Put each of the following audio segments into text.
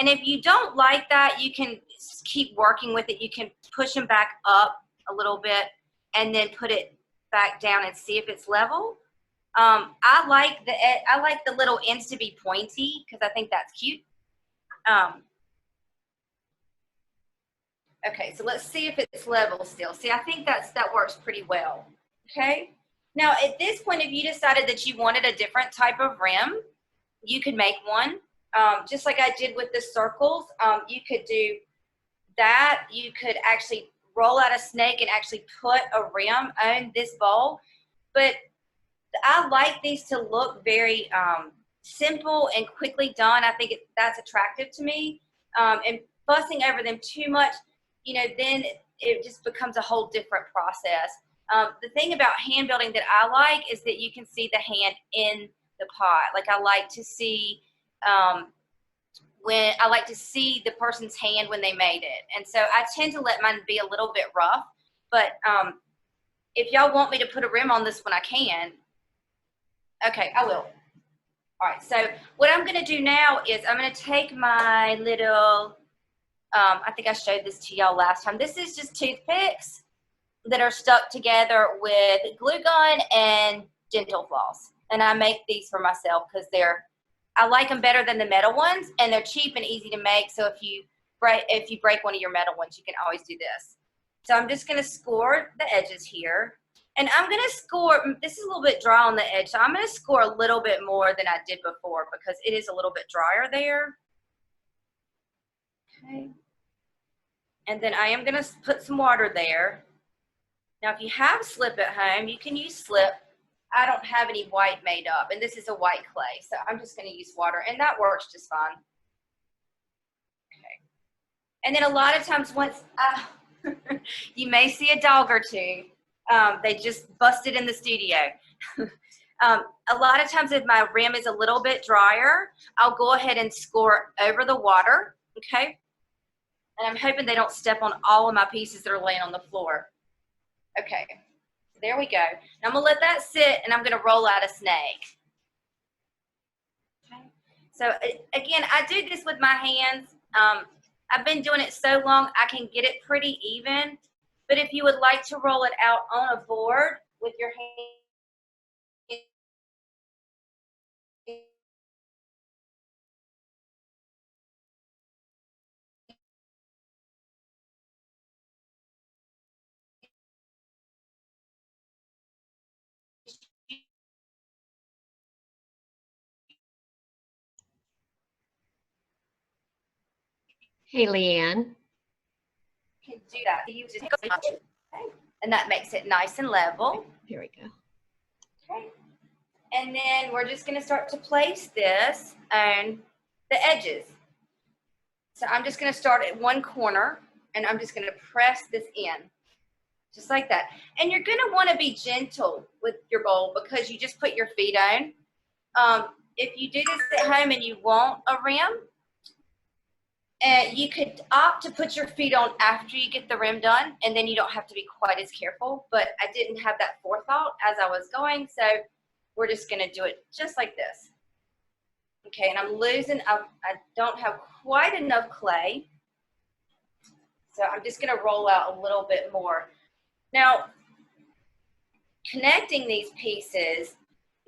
And if you don't like that, you can keep working with it. You can push them back up a little bit and then put it back down and see if it's level. I like the little ends to be pointy because I think that's cute. Okay, so let's see if it's level still. See, I think that works pretty well. Okay. Now, at this point, if you decided that you wanted a different type of rim, you could make one. Just like I did with the circles, you could do that. You could actually roll out a snake and actually put a rim on this bowl. But I like these to look very simple and quickly done. I think that's attractive to me. And fussing over them too much, you know, then it just becomes a whole different process. The thing about hand building that I like is that you can see the hand in the pot. Like I like to see the person's hand when they made it. And so I tend to let mine be a little bit rough, but if y'all want me to put a rim on this one, I can. Okay, I will. All right, so what I'm gonna do now is I'm gonna take my little, I think I showed this to y'all last time. This is just toothpicks that are stuck together with glue gun and dental floss. And I make these for myself because I like them better than the metal ones, and they're cheap and easy to make. So if you break one of your metal ones, you can always do this. So I'm just gonna score the edges here. And I'm gonna score, this is a little bit dry on the edge, so I'm gonna score a little bit more than I did before because it is a little bit drier there. Okay. And then I am gonna put some water there. Now, if you have slip at home, you can use slip. I don't have any white made up, and this is a white clay, so I'm just gonna use water, and that works just fine. Okay. And then a lot of times once, you may see a dog or two. They just busted in the studio. A lot of times if my rim is a little bit drier, I'll go ahead and score over the water, okay? And I'm hoping they don't step on all of my pieces that are laying on the floor. Okay, there we go. Now I'm gonna let that sit and I'm gonna roll out a snake. Okay. So again, I do this with my hands. I've been doing it so long, I can get it pretty even. But if you would like to roll it out on a board with your hand, Hey, Leanne. you can do that. You just and that makes it nice and level. Here we go. Okay. And then we're just going to start to place this on the edges. So I'm just going to start at one corner, and I'm just going to press this in, just like that. And you're going to want to be gentle with your bowl because you just put your feet on. If you do this at home and you want a rim, you could opt to put your feet on after you get the rim done, and then you don't have to be quite as careful. But I didn't have that forethought as I was going, so we're just going to do it just like this. Okay, and I'm losing, I don't have quite enough clay, so I'm just going to roll out a little bit more. Now, connecting these pieces,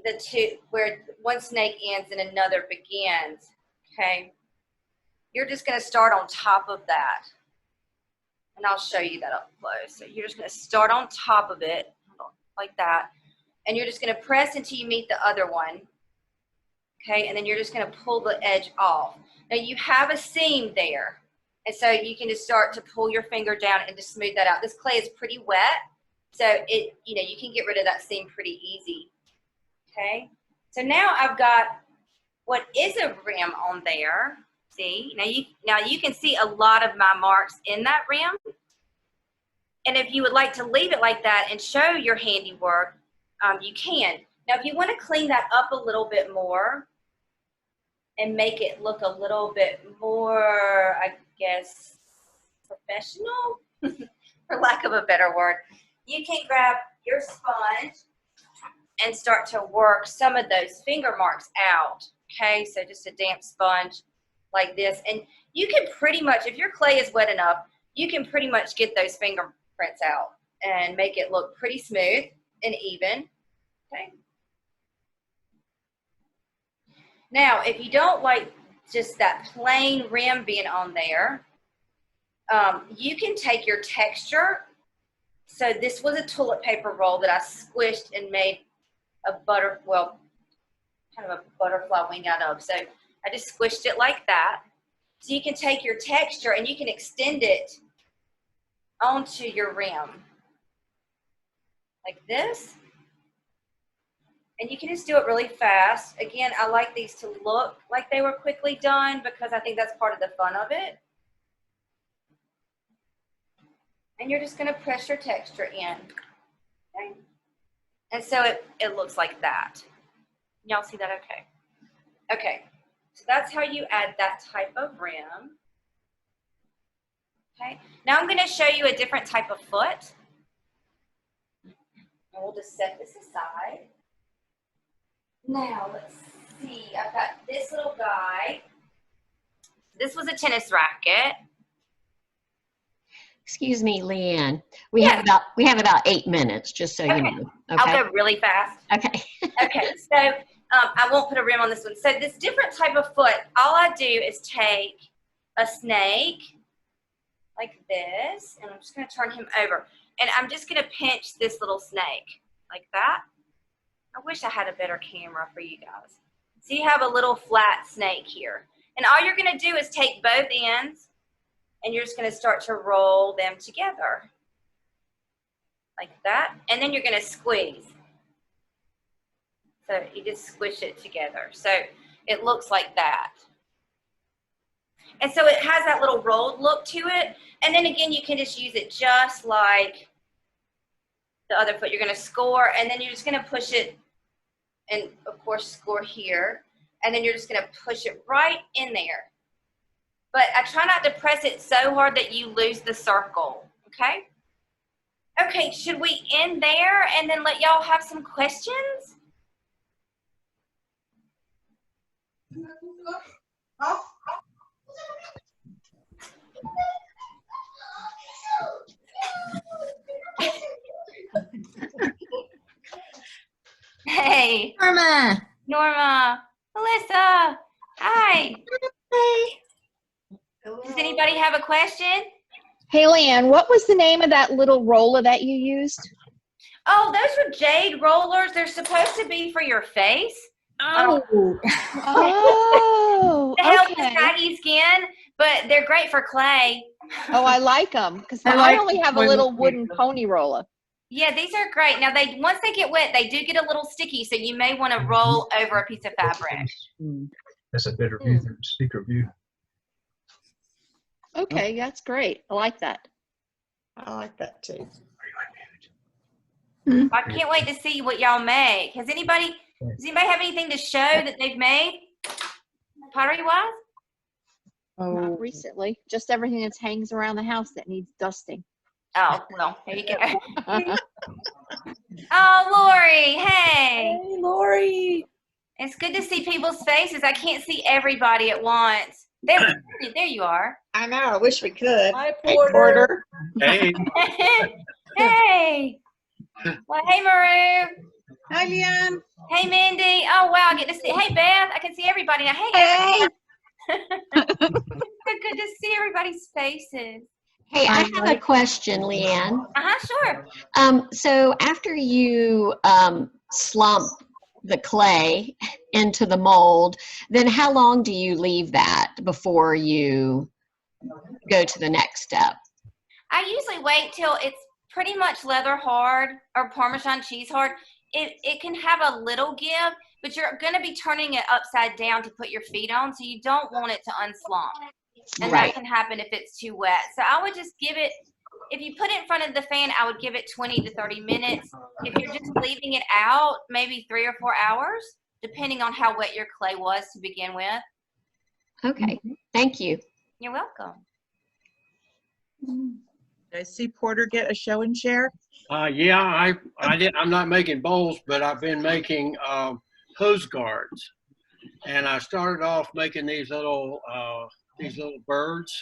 the two, where one snake ends and another begins, okay, you're just going to start on top of that. And I'll show you that up close. So you're just going to start on top of it, like that. And you're just going to press until you meet the other one. Okay, and then you're just going to pull the edge off. Now you have a seam there. And so you can just start to pull your finger down and just smooth that out. This clay is pretty wet. So you can get rid of that seam pretty easy. Okay, so now I've got what is a rim on there. See, now you can see a lot of my marks in that rim. And if you would like to leave it like that and show your handiwork, you can. Now, if you want to clean that up a little bit more and make it look a little bit more, I guess, professional, for lack of a better word, you can grab your sponge and start to work some of those finger marks out. Okay, so just a damp sponge. like this. And you can pretty much, if your clay is wet enough, you can pretty much get those fingerprints out and make it look pretty smooth and even. Okay. Now, if you don't like just that plain rim being on there, you can take your texture. So this was a toilet paper roll that I squished and made a kind of a butterfly wing out of. So I just squished it like that. So you can take your texture and you can extend it onto your rim like this. And you can just do it really fast. Again, I like these to look like they were quickly done because I think that's part of the fun of it. And you're just gonna press your texture in, okay? And so it looks like that. Y'all see that okay? Okay, so that's how you add that type of rim. Okay, now I'm gonna show you a different type of foot. And we'll just set this aside. Now, let's see, I've got this little guy. This was a tennis racket. Excuse me, Leanne. We Yeah. have about 8 minutes, just so you know. Okay. I'll go really fast. Okay. Okay, so I won't put a rim on this one. So this different type of foot, all I do is take a snake like this, and I'm just gonna turn him over. And I'm just gonna pinch this little snake like that. I wish I had a better camera for you guys. So you have a little flat snake here. And all you're gonna do is take both ends and you're just gonna start to roll them together. Like that. And then you're gonna squeeze. So you just squish it together. So it looks like that. And so it has that little rolled look to it. And then again, you can just use it just like the other foot. You're gonna score and then you're just gonna push it and of course score here. And then you're just gonna push it right in there. But I try not to press it so hard that you lose the circle, okay? Okay, should we end there and then let y'all have some questions? Hey. Norma. Melissa. Hi. Does anybody have a question? Hey, Leanne, what was the name of that little roller that you used? Oh, those were jade rollers. They're supposed to be for your face. Oh, To help the okay. saggy skin, but they're great for clay. Oh, I like them because I I like only have a when- little wooden pony roller. Yeah, these are great. Now, once they get wet, they do get a little sticky, so you may want to roll over a piece of fabric. That's a better view than speaker view. Okay, that's great. I like that. I like that too. I can't wait to see what y'all make. Does anybody have anything to show that they've made pottery-wise? Not recently, just everything that hangs around the house that needs dusting. Oh, well, there you go. Oh, Lori, hey. Hey, Lori. It's good to see people's faces. I can't see everybody at once. There you are. I know. I wish we could. Hi, Hey, Porter. Hey, Hey. Well, hey, Maru. Hi, Leanne. Hey, Mindy. Oh, wow, I get to see. Hey, Beth. I can see everybody now. Hey, Good to see everybody's faces. Hey, I have a question, Leanne. Sure. So after you slump the clay into the mold, then how long do you leave that before you go to the next step? I usually wait till it's pretty much leather hard or Parmesan cheese hard. It can have a little give, but you're going to be turning it upside down to put your feet on, so you don't want it to unslump. And Right. that can happen if it's too wet. So I would just give it, if you put it in front of the fan, I would give it 20 to 30 minutes. If you're just leaving it out, maybe 3 or 4 hours, depending on how wet your clay was to begin with. Okay, thank you. You're welcome. Did I see Porter get a show and share? Yeah, I'm not making bowls, but I've been making hose guards. And I started off making these little birds.